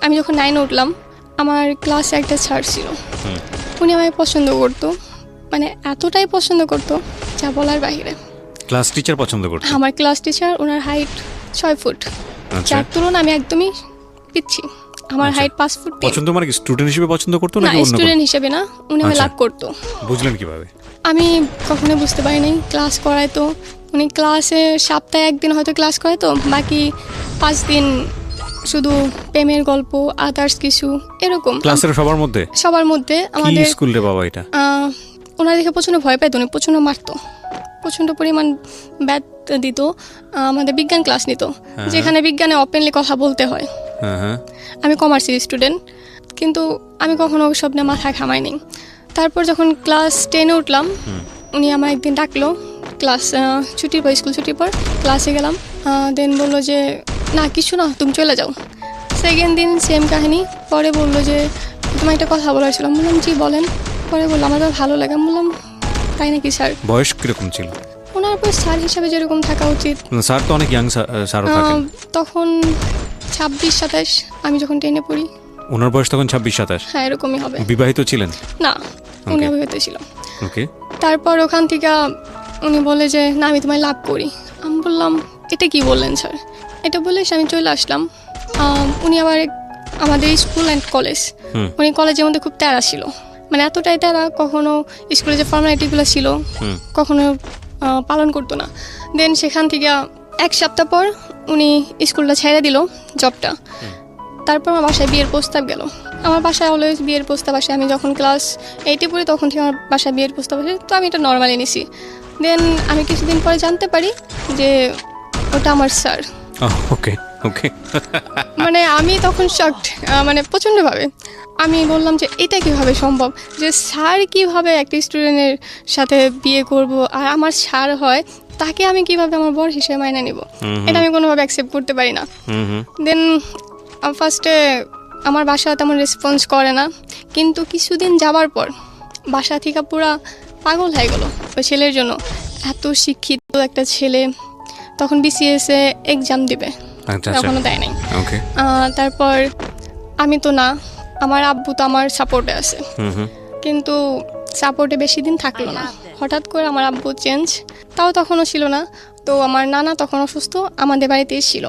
আমি যখন 9 উঠলাম আমার ক্লাসে একটা স্যার ছিল। উনি আমাকে পছন্দ করতো, মানে এতটাই পছন্দ করতো যা বলার বাইরে। ক্লাস টিচার পছন্দ করতো? আমার ক্লাস টিচার, ওনার হাইট 6 ফুট, যার তুলনায় আমি একদমই পিচ্ছি। আমার হাইট 5 ফুট। পছন্দ মানে কি স্টুডেন্ট হিসেবে পছন্দ করতো না, নাকি অন্য? স্টুডেন্ট হিসেবে না, উনি আমাকে লাভ করতো। বুঝলেন কিভাবে? আমি কখনো বুঝতে পারিনি। ক্লাস করাইতো উনি, ক্লাসে সপ্তাহে একদিন হয়তো ক্লাস করাইতো, বাকি 5 দিন শুধু প্রেমের গল্প, আদার্স কিছু এরকম। ক্লাসের সবার মধ্যে আমাদের স্কুল রে বাবা এটা। ওনার দেখে প্রচণ্ড ভয় পাইতো, উনি প্রচণ্ড মারতো, প্রচণ্ড পরিমাণ ব্যাট দিত। আমাদের বিজ্ঞান ক্লাস নিত, যেখানে বিজ্ঞানে ওপেনলি কথা বলতে হয়। আমি কমার্সের স্টুডেন্ট, কিন্তু আমি কখনো ওসব নিয়ে মাথা ঘামাইনি। তারপর যখন ক্লাস 10-এ উঠলাম, উনি আমার একদিন ডাকলো, ক্লাস ছুটির পর, স্কুল ছুটির পর ক্লাসে গেলাম। দেন বললো যে না কিছু না, তুমি চলে যাও। সেকেন্ড দিন সেম কাহিনী। পরে বললো যে তোমার একটা কথা বলার ছিল। বললাম জি বলেন। পরে বললো আমার তো ভালো লাগে। আমি বললাম তাই নাকি স্যার? বয়স কিরকম ছিল ওনার? পর স্যার হিসাবে যেরকম থাকা উচিত। স্যার তো অনেক ইয়াং স্যারও থাকেন। তখন 26-27, আমি যখন 10-এ পড়ি। ওনার বয়স তখন 26-27? হ্যাঁ, এরকমই হবে। বিবাহিত ছিলেন? না, উনি অবিবাহিত ছিল। ওকে। তারপর ওখান থেকে উনি বলে যে না আমি তোমায় লাভ করি। আমি বললাম এটা কি বললেন স্যার? এটা বলে আমি চলে আসলাম। উনি আবার আমাদের স্কুল অ্যান্ড কলেজ, উনি কলেজের মধ্যে খুব তেড়া ছিল, মানে এতটাই তেড়া, কখনো স্কুলে যে ফর্মালিটিগুলো ছিল কখনো পালন করতো না। দেন সেখান থেকে 1 সপ্তাহ পর উনি স্কুলটা ছেড়ে দিল, জবটা। তারপর আমার বাসায় বিয়ের প্রস্তাব গেল। আমার বাসায় অলওয়েজ বিয়ের প্রস্তাব আসে। আমি যখন ক্লাস 8-এ পড়ি তখন থেকে আমার বাসায় বিয়ের প্রস্তাব আসে, তো আমি এটা নর্মালি নিছি। দেন আমি কিছুদিন পরে জানতে পারি যে ওটা আমার স্যার। ওকে ওকে। মানে আমি তখন শকড, মানে প্রচণ্ডভাবে। আমি বললাম যে এটা কিভাবে সম্ভব, যে স্যার কিভাবে একটা স্টুডেন্টের সাথে বিয়ে করব, আর আমার স্যার হয়, তাকে আমি কিভাবে আমার বর হিসেবে মাইনে নিব? এটা আমি কোনোভাবে অ্যাকসেপ্ট করতে পারি না। দেন ফার্স্টে আমার বাসা তেমন রেসপন্স করে না, কিন্তু কিছুদিন যাওয়ার পর বাসা থেকে পুরা পাগল হয়ে গেল ওই ছেলের জন্য। এত শিক্ষিত একটা ছেলে, তখন বিসিএসে এক্সাম দিবে, তখনও দেয় নাই। তারপর আমি তো না, আমার আব্বু তো আমার সাপোর্টে আছে, কিন্তু সাপোর্টে বেশি দিন থাকলো না। হঠাৎ করে আমার আব্বু চেঞ্জ, তাও তখনও ছিল না। তো আমার নানা তখন অসুস্থ, আমাদের বাড়িতেই ছিল।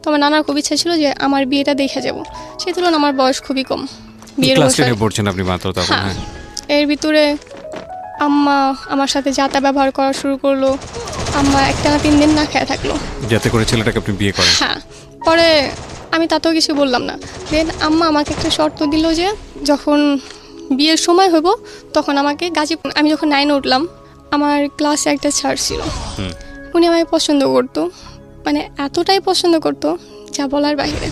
তো আমার নানার খুব ইচ্ছা ছিল যে আমার বিয়েটা দেখে যাব। সেই তুলনায় আমার বয়স খুবই কম, বিয়ের বয়স। এর ভিতরে আম্মা আমার সাথে যাতা ব্যবহার করা শুরু করলো। আম্মা একটানা 3 দিন না খেয়ে থাকলো, যাতে করে ছেলেটাকে আপনি বিয়ে করেন। হ্যাঁ। পরে আমি তাতেও কিছু বললাম না। দেন আম্মা আমাকে একটা শর্ত দিল যে যখন বিয়ের সময় হইব তখন আমাকে গাজীপুর। আমি যখন 9-এ উঠলাম আমার ক্লাসে একটা স্যার ছিল। উনি আমাকে পছন্দ করতো, মানে এতটাই পছন্দ করতো যা বলার বাইরে।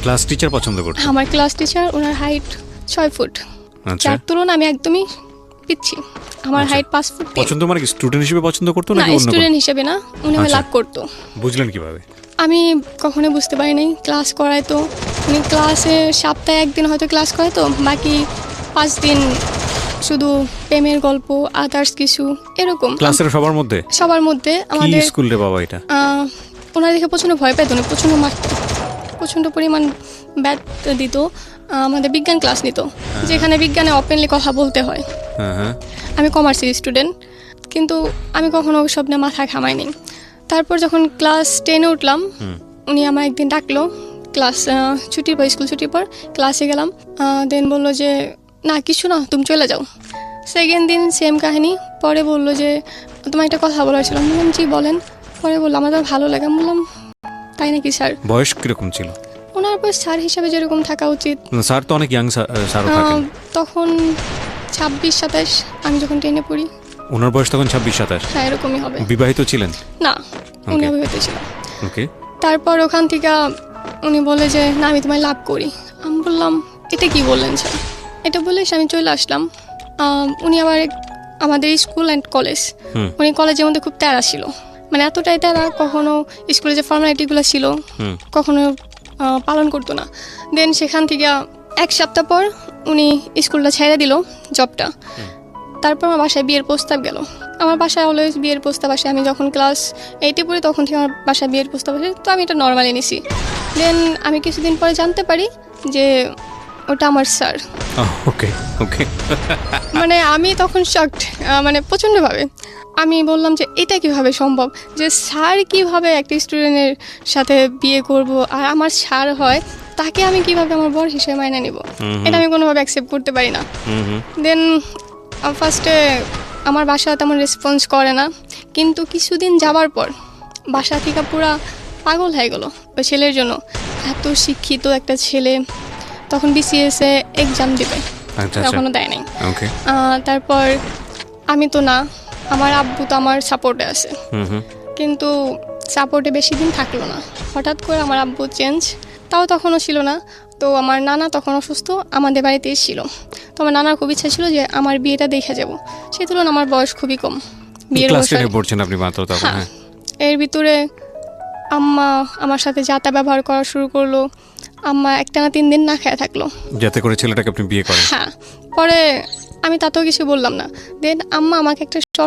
ক্লাস টিচার পছন্দ করতো? আমার ক্লাস টিচার, ওনার হাইট 6 ফুট, যার তুলনায় আমি একদমই পিচ্ছি। আমার হাইট 5 ফুট। পছন্দ মানে কি স্টুডেন্ট হিসেবে পছন্দ করতো নাকি অন্য? না, স্টুডেন্ট হিসেবে না, উনি আমাকে লাভ করতো। বুঝলেন কিভাবে? আমি কখনো বুঝতে পারিনি। ক্লাস করাইতো উনি, ক্লাসে সপ্তাহে একদিন হয়তো ক্লাস করাইতো, বাকি 5 দিন শুধু প্রেমের গল্প, আদার্স কিছু এরকম। ক্লাসের সবার মধ্যে আমাদের স্কুল রে বাবা এটা। ওনার দেখে প্রচণ্ড ভয় পাইতো, উনি প্রচণ্ড মারতো, প্রচণ্ড পরিমাণ ব্যাট দিত। আমাদের বিজ্ঞান ক্লাস নিত, যেখানে বিজ্ঞানে ওপেনলি কথা বলতে হয়। আমি কমার্সের স্টুডেন্ট, কিন্তু আমি কখনো ওসব নিয়ে মাথা ঘামাইনি। তারপর যখন ক্লাস 10-এ উঠলাম, উনি আমার একদিন ডাকলো, ক্লাস ছুটির পর, স্কুল ছুটির পর ক্লাসে গেলাম। দেন বললো যে না কিছু না, তুমি চলে যাও। সেকেন্ড দিন সেম কাহিনী। পরে বললো যে তোমার একটা কথা বলার ছিল। বললাম জি বলেন। পরে বললো আমার তো ভালো লাগে। আমি বললাম তাই নাকি স্যার? বয়স কিরকম ছিল ওনার? পর স্যার হিসাবে যেরকম থাকা উচিত। স্যার তো অনেক ইয়াং স্যারও থাকেন। তখন 26-27, আমি যখন 10-এ পড়ি। ওনার বয়স তখন 26-27? হ্যাঁ, এরকমই হবে। বিবাহিত ছিলেন? না, উনি অবিবাহিত ছিল। ওকে। তারপর ওখান থেকে উনি বলে যে না আমি তোমায় লাভ করি। আমি বললাম এটা কি বললেন স্যার? এটা বলে আমি চলে আসলাম। উনি আবার আমাদের স্কুল অ্যান্ড কলেজ, উনি কলেজের মধ্যে খুব তেড়া ছিল, মানে এতটাই তেড়া, কখনো স্কুলে যে ফর্মালিটিগুলো ছিল কখনো পালন করতো না। দেন সেখান থেকে 1 সপ্তাহ পর উনি স্কুলটা ছেড়ে দিল, জবটা। তারপর আমার বাসায় বিয়ের প্রস্তাব গেল। আমার বাসায় অলওয়েজ বিয়ের প্রস্তাব আসে। আমি যখন ক্লাস 8-এ পড়ি তখন থেকে আমার বাসায় বিয়ের প্রস্তাব আসে, তো আমি এটা নর্মালি নিছি। দেন আমি কিছুদিন পরে জানতে পারি যে ওটা আমার স্যার। ওকে ওকে। মানে আমি তখন শকড, মানে প্রচণ্ডভাবে। আমি বললাম যে এটা কিভাবে সম্ভব, যে স্যার কিভাবে একটা স্টুডেন্টের সাথে বিয়ে করব আর আমার স্যার হয়, তাকে আমি কিভাবে আমার বর হিসেবে মাইনে নিব, এটা আমি কোনোভাবে অ্যাকসেপ্ট করতে পারি না। দেন ফার্স্টে আমার বাসা তেমন রেসপন্স করে না, কিন্তু কিছুদিন যাওয়ার পর বাসা থেকে পুরা পাগল হয়ে গেল ওই ছেলের জন্য। এত শিক্ষিত একটা ছেলে, তখন বিসিএসে এক্সাম দিবে, আচ্ছা তখনও দেয় নাই। ওকে। তারপর আমি তো না, আমার আব্বু তো আমার সাপোর্টে আছে, কিন্তু সাপোর্টে বেশি দিন থাকলো না। হঠাৎ করে আমার আব্বু চেঞ্জ, তাও তখনও ছিল না। তো আমার নানা তখন অসুস্থ, আমাদের বাড়িতে এসেছিল। তো আমার নানার খুব ইচ্ছা ছিল যে আমার বিয়েটা দেখে যাব, সেই তুলনায় আমার বয়স খুবই কম, বিয়ের ক্লাস বয়স। 10 পড়ছেন আপনি মাত্র তখন? হ্যাঁ। এর ভিতরে আম্মা আমার সাথে যাতা ব্যবহার করা শুরু করলো। আম্মা একটানা 3 দিন না খেয়ে থাকলো, যাতে করে ছেলেটাকে আপনি বিয়ে করেন। হ্যাঁ। পরে আমি তাতেও কিছু বললাম না। দেন আম্মা আমাকে একটা